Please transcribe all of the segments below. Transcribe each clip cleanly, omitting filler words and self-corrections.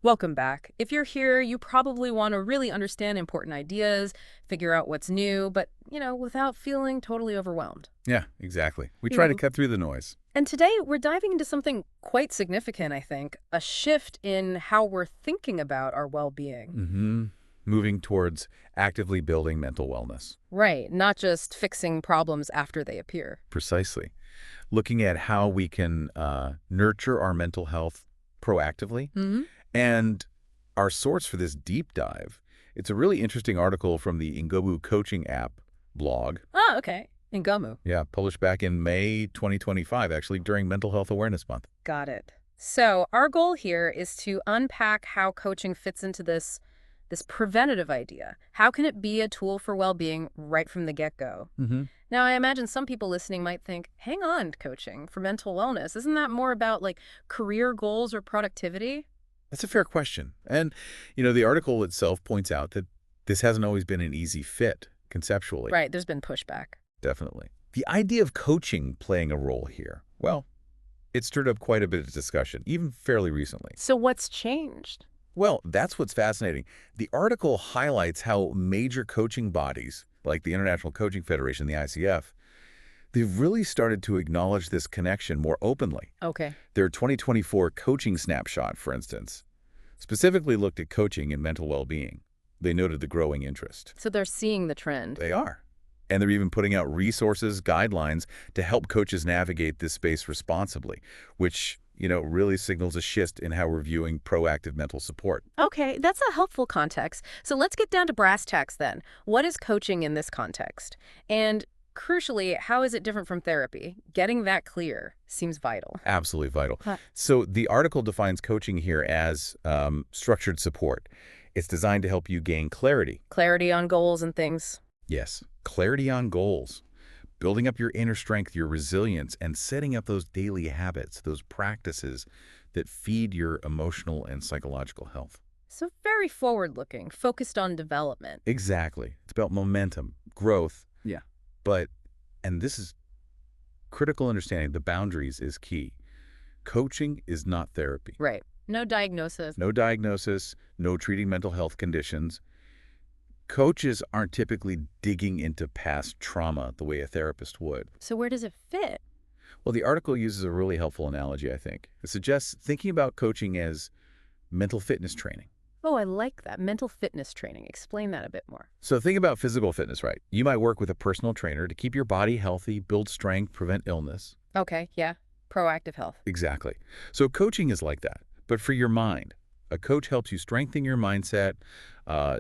Welcome back. If you're here, you probably want to really understand important ideas, figure out what's new, but, without feeling totally overwhelmed. Yeah, exactly. We try to Mhm. cut through the noise. And today we're diving into something quite significant, I think, a shift in how we're thinking about our well-being. hmm Moving towards actively building mental wellness. Right, not just fixing problems after they appear. Precisely. Looking at how we can nurture our mental health proactively. Hmm. And our source for this deep dive, it's a really interesting article from the Ingomu coaching app blog. Ah, okay. Ingomu. Yeah, published back in May 2025, actually during Mental Health Awareness Month. Got it. So our goal here is to unpack how coaching fits into this preventative idea. How can it be a tool for well-being right from the get-go? hmm Now, I imagine some people listening might think, hang on, coaching for mental wellness. Isn't that more about like career goals or productivity? That's a fair question. And, the article itself points out that this hasn't always been an easy fit conceptually. Right, there's been pushback. Definitely. The idea of coaching playing a role here, well, it stirred up quite a bit of discussion, even fairly recently. So what's changed? Well, that's what's fascinating. The article highlights how major coaching bodies, like the International Coaching Federation, the ICF, they've really started to acknowledge this connection more openly. Okay. Their 2024 coaching snapshot, for instance, specifically looked at coaching and mental well-being. They noted the growing interest. So they're seeing the trend. They are. And they're even putting out resources, guidelines to help coaches navigate this space responsibly, which, really signals a shift in how we're viewing proactive mental support. Okay, that's a helpful context. So let's get down to brass tacks then. What is coaching in this context? And crucially, how is it different from therapy? Getting that clear seems vital. Absolutely vital. Huh. So the article defines coaching here as structured support. It's designed to help you gain clarity. Clarity on goals and things. Yes, clarity on goals. Building up your inner strength, your resilience, and setting up those daily habits, those practices that feed your emotional and psychological health. So very forward-looking, focused on development. Exactly. It's about momentum, growth. Yeah. But, and this is critical understanding, the boundaries is key. Coaching is not therapy. Right. No diagnosis. No diagnosis, no treating mental health conditions. Coaches aren't typically digging into past trauma the way a therapist would. So where does it fit? Well, the article uses a really helpful analogy, I think. It suggests thinking about coaching as mental fitness training. Oh, I like that. Mental fitness training. Explain that a bit more. So think about physical fitness, right? You might work with a personal trainer to keep your body healthy, build strength, prevent illness. Okay, yeah. Proactive health. Exactly. So coaching is like that, but for your mind. A coach helps you strengthen your mindset,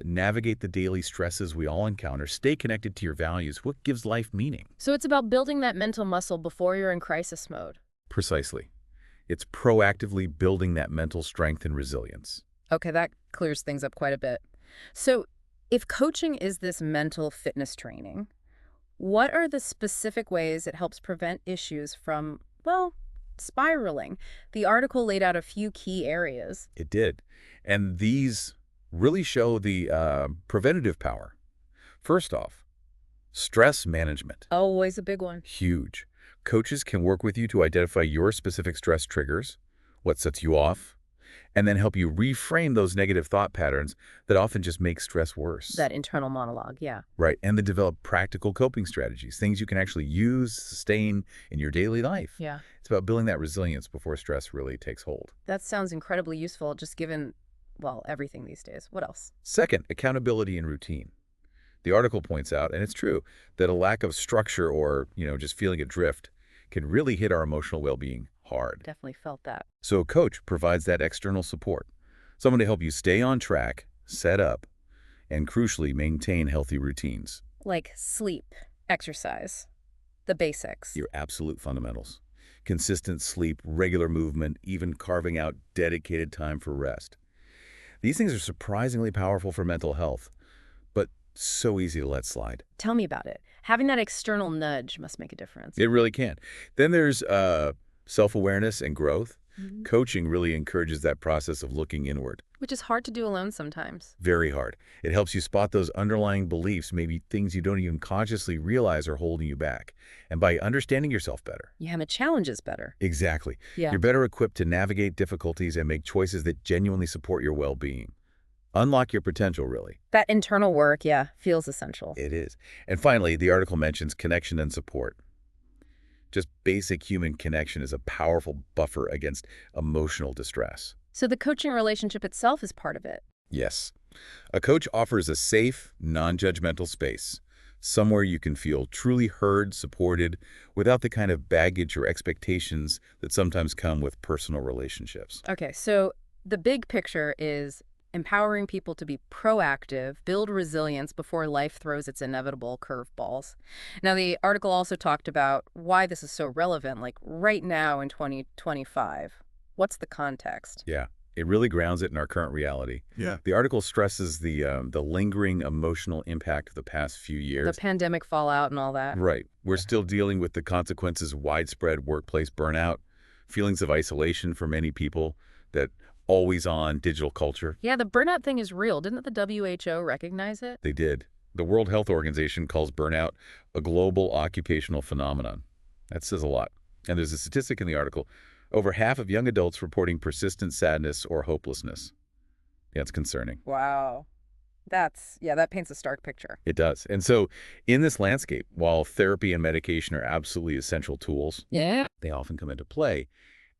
navigate the daily stresses we all encounter, stay connected to your values, what gives life meaning. So it's about building that mental muscle before you're in crisis mode. Precisely. It's proactively building that mental strength and resilience. Okay, that clears things up quite a bit. So if coaching is this mental fitness training, what are the specific ways it helps prevent issues from, well, spiraling? The article laid out a few key areas. It did. And these really show the preventative power. First off, stress management. Always a big one. Huge. Coaches can work with you to identify your specific stress triggers, what sets you off, and then help you reframe those negative thought patterns that often just make stress worse. That internal monologue, yeah. Right. And then develop practical coping strategies, things you can actually use, sustain in your daily life. Yeah. It's about building that resilience before stress really takes hold. That sounds incredibly useful, just given, well, everything these days. What else? Second, accountability and routine. The article points out, and it's true, that a lack of structure or, just feeling adrift can really hit our emotional well-being hard. Definitely felt that. So a coach provides that external support, someone to help you stay on track, set up, and crucially maintain healthy routines. Like sleep, exercise, the basics. Your absolute fundamentals. Consistent sleep, regular movement, even carving out dedicated time for rest. These things are surprisingly powerful for mental health, but so easy to let slide. Tell me about it. Having that external nudge must make a difference. It really can. Then there's self-awareness and growth. Mhm. Coaching really encourages that process of looking inward, Which is hard to do alone sometimes. Very hard. It helps you spot those underlying beliefs, maybe things you don't even consciously realize are holding you back. And by understanding yourself better. Yeah, and the challenge is better. Exactly. Yeah. You're better equipped to navigate difficulties and make choices that genuinely support your well-being. Unlock your potential, really. That internal work, yeah, feels essential. It is. And finally, the article mentions connection and support. Just basic human connection is a powerful buffer against emotional distress. So the coaching relationship itself is part of it. Yes. A coach offers a safe, non-judgmental space, somewhere you can feel truly heard, supported, without the kind of baggage or expectations that sometimes come with personal relationships. Okay, so the big picture is empowering people to be proactive, build resilience before life throws its inevitable curveballs. Now, the article also talked about why this is so relevant, like right now in 2025. What's the context? Yeah, it really grounds it in our current reality. Yeah. The article stresses the lingering emotional impact of the past few The years. pandemic fallout and all that. Right. We're still dealing with the consequences of widespread workplace burnout, feelings of isolation for many people, that always-on digital culture. Yeah, the burnout thing is real. Didn't the WHO recognize it? They did. The World Health Organization calls burnout a global occupational phenomenon. That says a lot. And there's a statistic in the article. Over half of young adults reporting persistent sadness or hopelessness. Yeah, it's concerning. Wow. That paints a stark picture. It does. And so in this landscape, while therapy and medication are absolutely essential tools, Yeah. they often come into play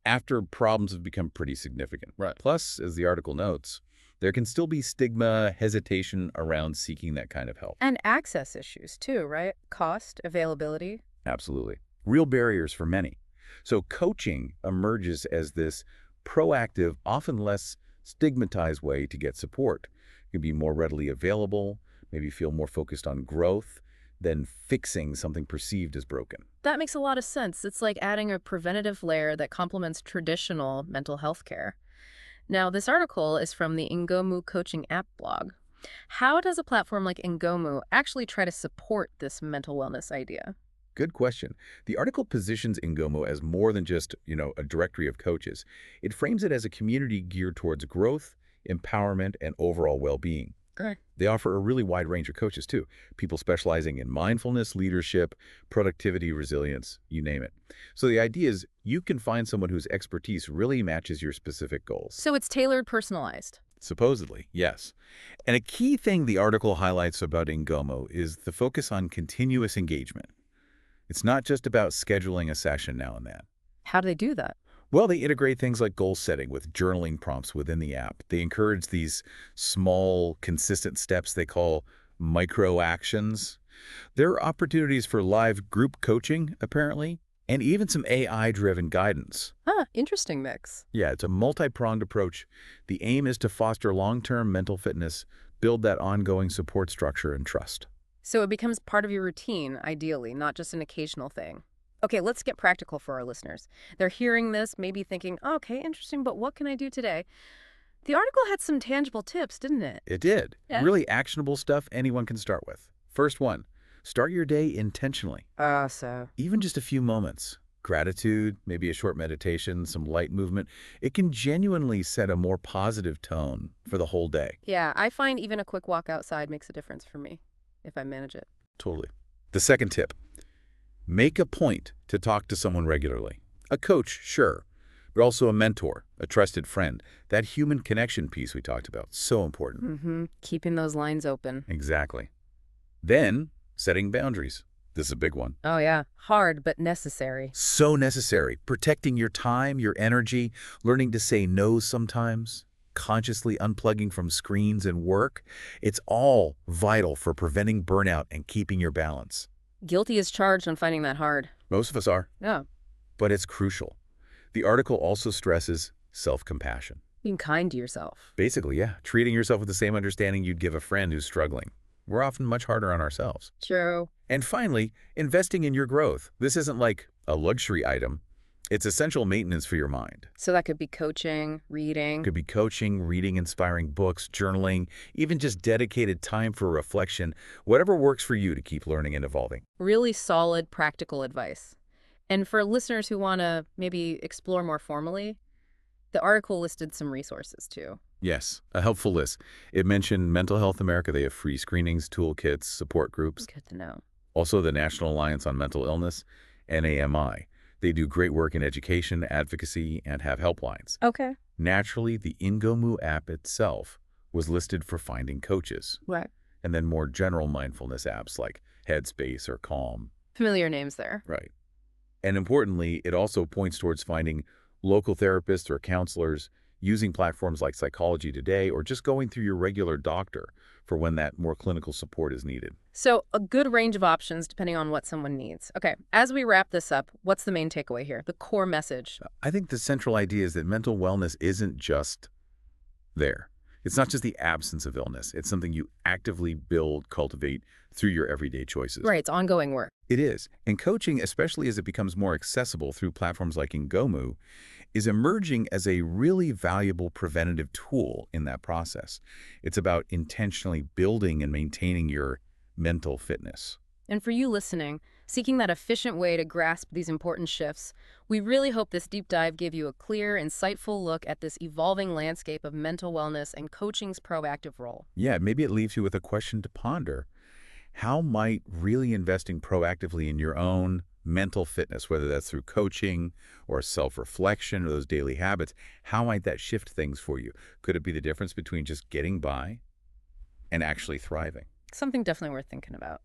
after problems have become pretty significant. Right. Plus, as the article notes, there can still be stigma, hesitation around seeking that kind of help. And access issues too, right? Cost, availability. Absolutely. Real barriers for many. So coaching emerges as this proactive, often less stigmatized way to get support. It can be more readily available, maybe feel more focused on growth than fixing something perceived as broken. That makes a lot of sense. It's like adding a preventative layer that complements traditional mental health care. Now, this article is from the Ingomu coaching app blog. How does a platform like Ingomu actually try to support this mental wellness idea? Good question. The article positions Ingomu as more than just, a directory of coaches. It frames it as a community geared towards growth, empowerment, and overall well-being. Okay. They offer a really wide range of coaches, too. People specializing in mindfulness, leadership, productivity, resilience, you name it. So the idea is you can find someone whose expertise really matches your specific goals. So it's tailored, personalized. Supposedly, yes. And a key thing the article highlights about Ingomu is the focus on continuous engagement. It's not just about scheduling a session now and then. How do they do that? Well, they integrate things like goal setting with journaling prompts within the app. They encourage these small, consistent steps they call micro actions. There are opportunities for live group coaching, apparently, and even some AI-driven guidance. Huh, interesting mix. Yeah, it's a multi-pronged approach. The aim is to foster long-term mental fitness, build that ongoing support structure and trust. So it becomes part of your routine, ideally, not just an occasional thing. Okay, let's get practical for our listeners. They're hearing this, maybe thinking, oh, okay, interesting, but what can I do today? The article had some tangible tips, didn't it? It did. Yeah. Really actionable stuff anyone can start with. First one, start your day intentionally. Even just a few moments. Gratitude, maybe a short meditation, some light movement. It can genuinely set a more positive tone for the whole day. Yeah, I find even a quick walk outside makes a difference for me, if I manage it. Totally. The second tip, make a point to talk to someone regularly. A coach, sure, but also a mentor, a trusted friend. That human connection piece we talked about, so important. Mm-hmm. Keeping those lines open. Exactly. Then, setting boundaries. This is a big one. Oh, yeah. Hard, but necessary. So necessary. Protecting your time, your energy, learning to say no sometimes, consciously unplugging from screens and work. It's all vital for preventing burnout and keeping your balance. Guilty as charged on finding that hard. Most of us are. Yeah. But it's crucial. The article also stresses self-compassion. Being kind to yourself. Basically, yeah, treating yourself with the same understanding you'd give a friend who's struggling. We're often much harder on ourselves. True. And finally, investing in your growth. This isn't like a luxury item. It's essential maintenance for your mind. So that could be coaching, reading. Could be coaching, reading inspiring books, journaling, even just dedicated time for reflection, whatever works for you to keep learning and evolving. Really solid, practical advice. And for listeners who want to maybe explore more formally, the article listed some resources too. Yes, a helpful list. It mentioned Mental Health America. They have free screenings, toolkits, support groups. Good to know. Also, the National Alliance on Mental Illness, NAMI. They do great work in education, advocacy, and have helplines. Okay. Naturally, the Ingomu app itself was listed for finding coaches, Right. and then more general mindfulness apps like Headspace or Calm. Familiar names there. Right. And importantly, it also points towards finding local therapists or counselors, using platforms like Psychology Today, or just going through your regular doctor for when that more clinical support is needed. So a good range of options depending on what someone needs. Okay, as we wrap this up, what's the main takeaway here? The core message. I think the central idea is that mental wellness isn't just there. It's not just the absence of illness. It's something you actively build, cultivate through your everyday choices. Right, it's ongoing work. It is. And coaching, especially as it becomes more accessible through platforms like Ingomu, is emerging as a really valuable preventative tool in that process. It's about intentionally building and maintaining your mental fitness. And for you listening, seeking that efficient way to grasp these important shifts, we really hope this deep dive gave you a clear, insightful look at this evolving landscape of mental wellness and coaching's proactive role. Yeah, maybe it leaves you with a question to ponder. How might really investing proactively in your own mental fitness, whether that's through coaching or self-reflection or those daily habits, how might that shift things for you? Could it be the difference between just getting by and actually thriving? Something definitely worth thinking about.